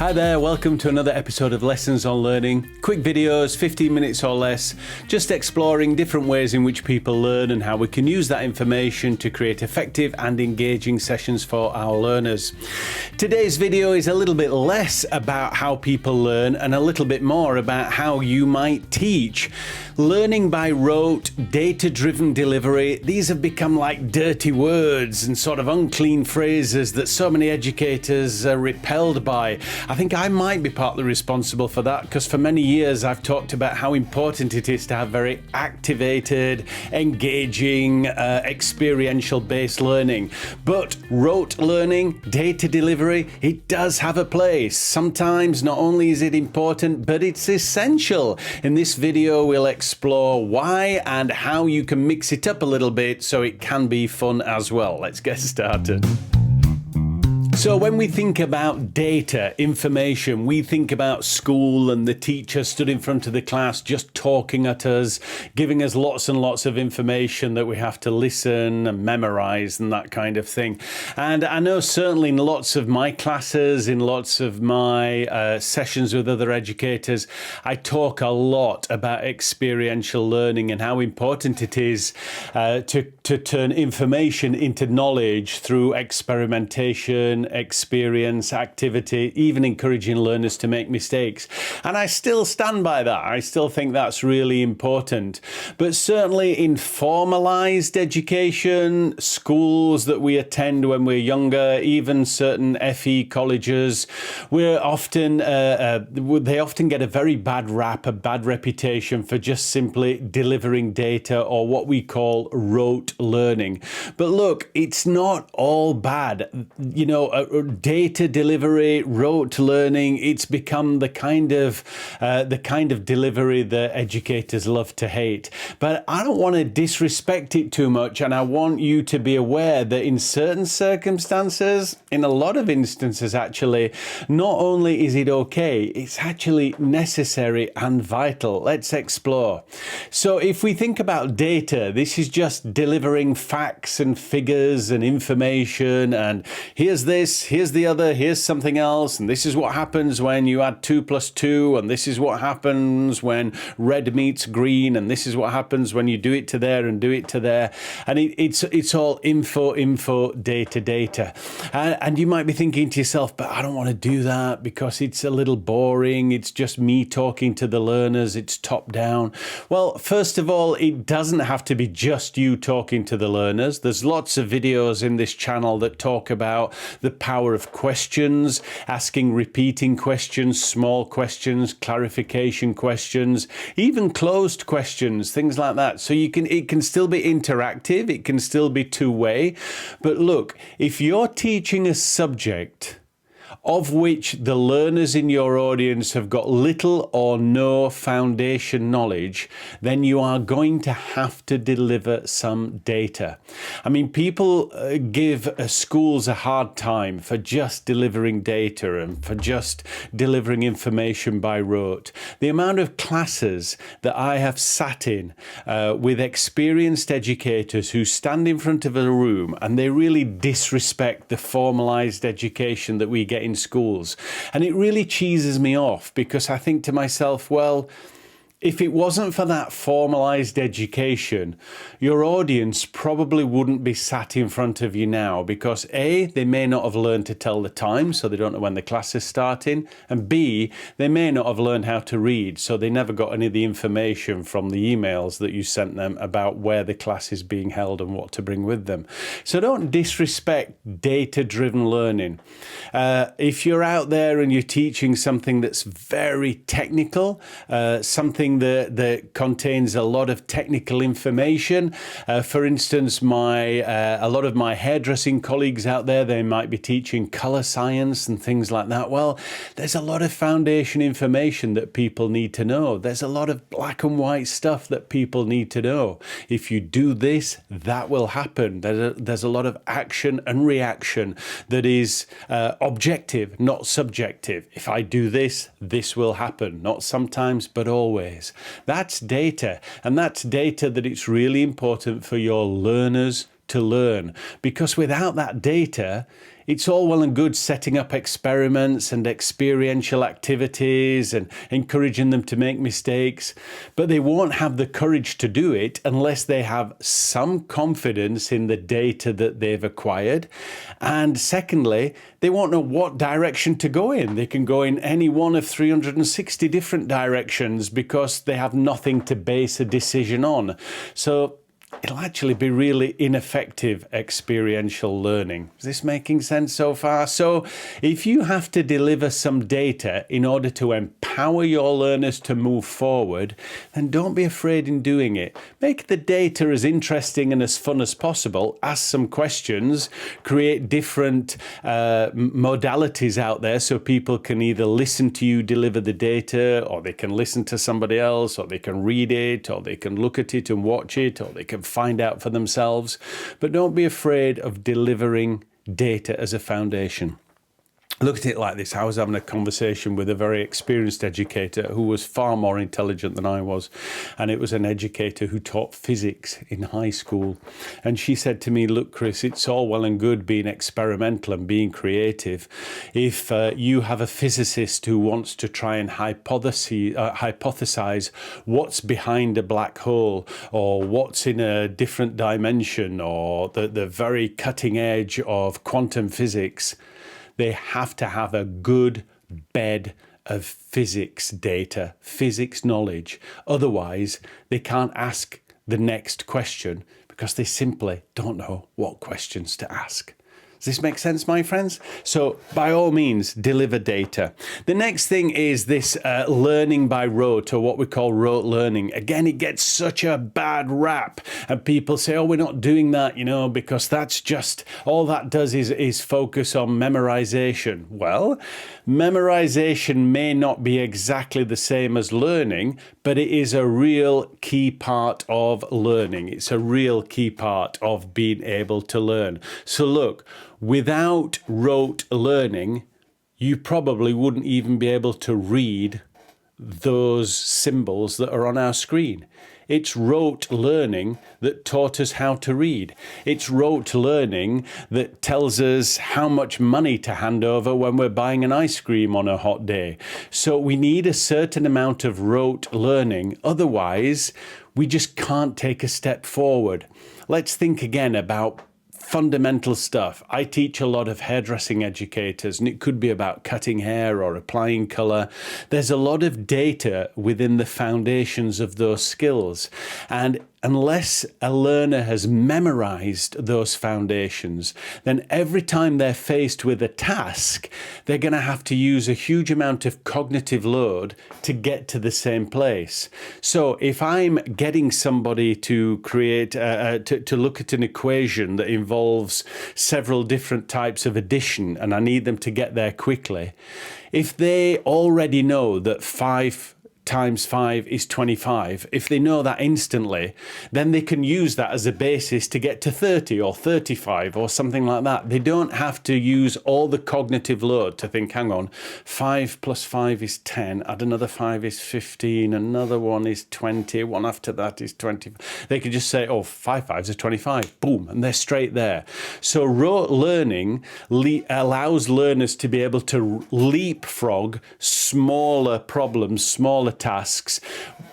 Hi there, welcome to another episode of Lessons on Learning. Quick videos, 15 minutes or less, just exploring different ways in which people learn and how we can use that information to create effective and engaging sessions for our learners. Today's video is a little bit less about how people learn and a little bit more about how you might teach. Learning by rote, data-driven delivery, these have become like dirty words and sort of unclean phrases that so many educators are repelled by. I think I might be partly responsible for that because for many years I've talked about how important it is to have very activated, engaging, experiential-based learning. But rote learning, data delivery, it does have a place. Sometimes not only is it important, but it's essential. In this video, we'll explore why and how you can mix it up a little bit so it can be fun as well. Let's get started. So when we think about data, information, we think about school and the teacher stood in front of the class just talking at us, giving us lots and lots of information that we have to listen and memorize and that kind of thing. And I know certainly in lots of my classes, in lots of my sessions with other educators, I talk a lot about experiential learning and how important it is to turn information into knowledge through experimentation, experience, activity, even encouraging learners to make mistakes. And I still stand by that. I still think that's really important. But certainly in formalized education, schools that we attend when we're younger, even certain FE colleges, they often get a very bad rap, a bad reputation for just simply delivering data or what we call rote learning. But look, it's not all bad. You know, data delivery, rote learning, it's become the kind of delivery that educators love to hate. But I don't want to disrespect it too much, and I want you to be aware that in certain circumstances, in a lot of instances actually, not only is it okay, it's actually necessary and vital. Let's explore. So if we think about data, this is just delivering facts and figures and information, and here's this, here's the other, here's something else, and this is what happens when you add 2 plus 2, and this is what happens when red meets green, and this is what happens when you do it to there and do it to there. And it's all info, data. And you might be thinking to yourself, but I don't want to do that because it's a little boring. It's just me talking to the learners. It's top down. Well, first of all, it doesn't have to be just you talking to the learners. There's lots of videos in this channel that talk about the power of questions, asking repeating questions, small questions, clarification questions, even closed questions, things like that. So it can still be interactive, it can still be two-way. But look, if you're teaching a subject of which the learners in your audience have got little or no foundation knowledge, then you are going to have to deliver some data. I mean, people give schools a hard time for just delivering data and for just delivering information by rote. The amount of classes that I have sat in with experienced educators who stand in front of a room and they really disrespect the formalized education that we get in schools. And it really cheeses me off because I think to myself, well, if it wasn't for that formalized education, your audience probably wouldn't be sat in front of you now because A, they may not have learned to tell the time, so they don't know when the class is starting, and B, they may not have learned how to read, so they never got any of the information from the emails that you sent them about where the class is being held and what to bring with them. So don't disrespect data-driven learning. If you're out there and you're teaching something that's very technical, something that contains a lot of technical information. For instance, a lot of my hairdressing colleagues out there, they might be teaching color science and things like that. Well, there's a lot of foundation information that people need to know. There's a lot of black and white stuff that people need to know. If you do this, that will happen. There's a lot of action and reaction that is objective, not subjective. If I do this, this will happen. Not sometimes, but always. That's data, and that's data that it's really important for your learners to learn, because without that data, it's all well and good setting up experiments and experiential activities and encouraging them to make mistakes, but they won't have the courage to do it unless they have some confidence in the data that they've acquired. And secondly, they won't know what direction to go in. They can go in any one of 360 different directions because they have nothing to base a decision on. So it'll actually be really ineffective experiential learning. Is this making sense so far? So if you have to deliver some data in order to empower your learners to move forward, then don't be afraid in doing it. Make the data as interesting and as fun as possible. Ask some questions, create different modalities out there so people can either listen to you deliver the data, or they can listen to somebody else, or they can read it, or they can look at it and watch it, or they can find out for themselves. But don't be afraid of delivering data as a foundation. Look at it like this. I was having a conversation with a very experienced educator who was far more intelligent than I was. And it was an educator who taught physics in high school. And she said to me, look, Chris, it's all well and good being experimental and being creative. If you have a physicist who wants to try and hypothesize what's behind a black hole, or what's in a different dimension, or the very cutting edge of quantum physics, they have to have a good bed of physics data, physics knowledge. Otherwise, they can't ask the next question because they simply don't know what questions to ask. Does this make sense, my friends? So by all means, deliver data. The next thing is this learning by rote, or what we call rote learning. Again, it gets such a bad rap, and people say, oh, we're not doing that, because that's just, all that does is focus on memorization. Well, memorization may not be exactly the same as learning, but it is a real key part of learning. It's a real key part of being able to learn. So look, without rote learning, you probably wouldn't even be able to read those symbols that are on our screen. It's rote learning that taught us how to read. It's rote learning that tells us how much money to hand over when we're buying an ice cream on a hot day. So we need a certain amount of rote learning. Otherwise, we just can't take a step forward. Let's think again about fundamental stuff. I teach a lot of hairdressing educators, and it could be about cutting hair or applying colour. There's a lot of data within the foundations of those skills. And unless a learner has memorized those foundations, then every time they're faced with a task, they're going to have to use a huge amount of cognitive load to get to the same place. So if I'm getting somebody to create, to look at an equation that involves several different types of addition, and I need them to get there quickly, if they already know that 5 times 5 is 25, if they know that instantly, then they can use that as a basis to get to 30 or 35 or something like that. They don't have to use all the cognitive load to think, hang on, 5 plus 5 is 10, add another 5 is 15, another one is 20, one after that is 20. They can just say, oh, 5 5s are 25, boom, and they're straight there. So rote learning allows learners to be able to leapfrog smaller problems, smaller tasks,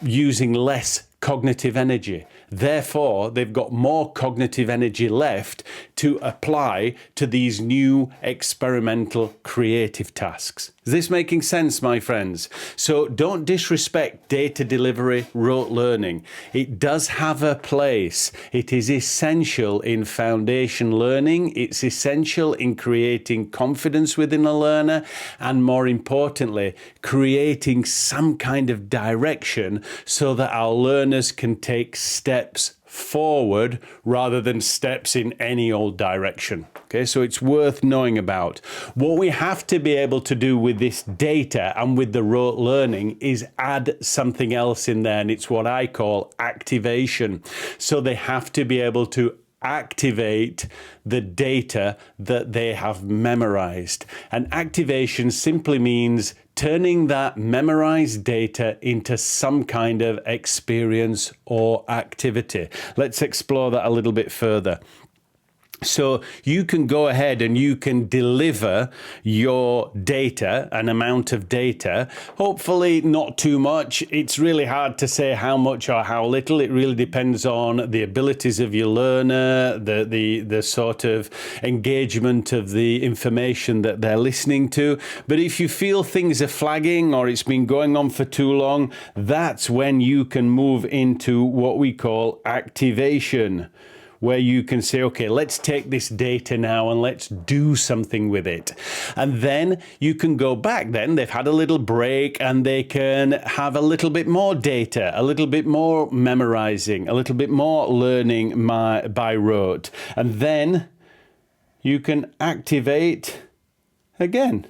using less cognitive energy. Therefore, they've got more cognitive energy left to apply to these new experimental creative tasks. Is this making sense, my friends? So don't disrespect data delivery, rote learning. It does have a place. It is essential in foundation learning. It's essential in creating confidence within a learner, and more importantly, creating some kind of direction so that our learners can take steps forward rather than steps in any old direction. Okay, so it's worth knowing about. What we have to be able to do with this data and with the rote learning is add something else in there, and it's what I call activation. So they have to be able to activate the data that they have memorized. And activation simply means turning that memorized data into some kind of experience or activity. Let's explore that a little bit further. So you can go ahead and you can deliver your data, an amount of data, hopefully not too much. It's really hard to say how much or how little. It really depends on the abilities of your learner, the sort of engagement of the information that they're listening to. But if you feel things are flagging or it's been going on for too long, that's when you can move into what we call activation, where you can say, okay, let's take this data now and let's do something with it. And then you can go back then, they've had a little break and they can have a little bit more data, a little bit more memorizing, a little bit more learning by rote. And then you can activate again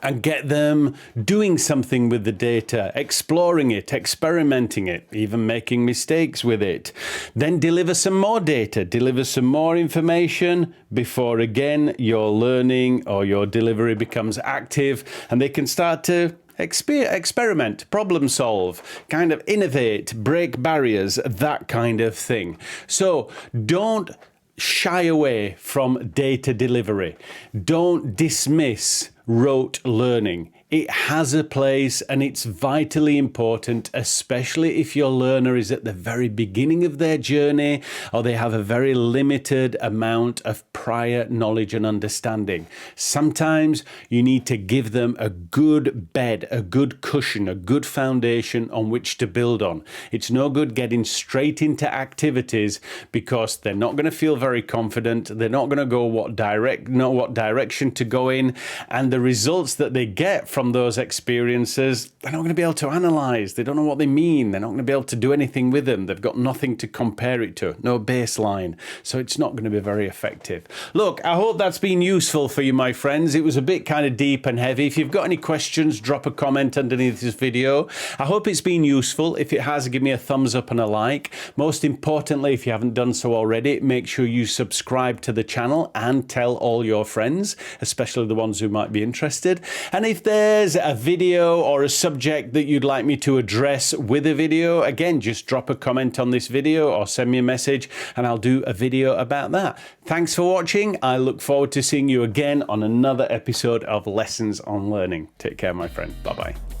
and get them doing something with the data, exploring it, experimenting it, even making mistakes with it. Then deliver some more data, deliver some more information before again your learning or your delivery becomes active and they can start to experiment, problem solve, kind of innovate, break barriers, that kind of thing. So don't shy away from data delivery. Don't dismiss rote learning. It has a place and it's vitally important, especially if your learner is at the very beginning of their journey or they have a very limited amount of prior knowledge and understanding. Sometimes you need to give them a good bed, a good cushion, a good foundation on which to build on. It's no good getting straight into activities because they're not going to feel very confident. They're not going to know what direction to go in, and the results that they get from those experiences, they're not going to be able to analyze. They don't know what they mean. They're not going to be able to do anything with them. They've got nothing to compare it to, no baseline. So it's not going to be very effective. Look, I hope that's been useful for you, my friends. It was a bit kind of deep and heavy. If you've got any questions, drop a comment underneath this video. I hope it's been useful. If it has, give me a thumbs up and a like. Most importantly, if you haven't done so already, make sure you subscribe to the channel and tell all your friends, especially the ones who might be interested. And if there's a video or a subject that you'd like me to address with a video, again, just drop a comment on this video or send me a message and I'll do a video about that. Thanks for watching. I look forward to seeing you again on another episode of Lessons on Learning. Take care, my friend. Bye-bye.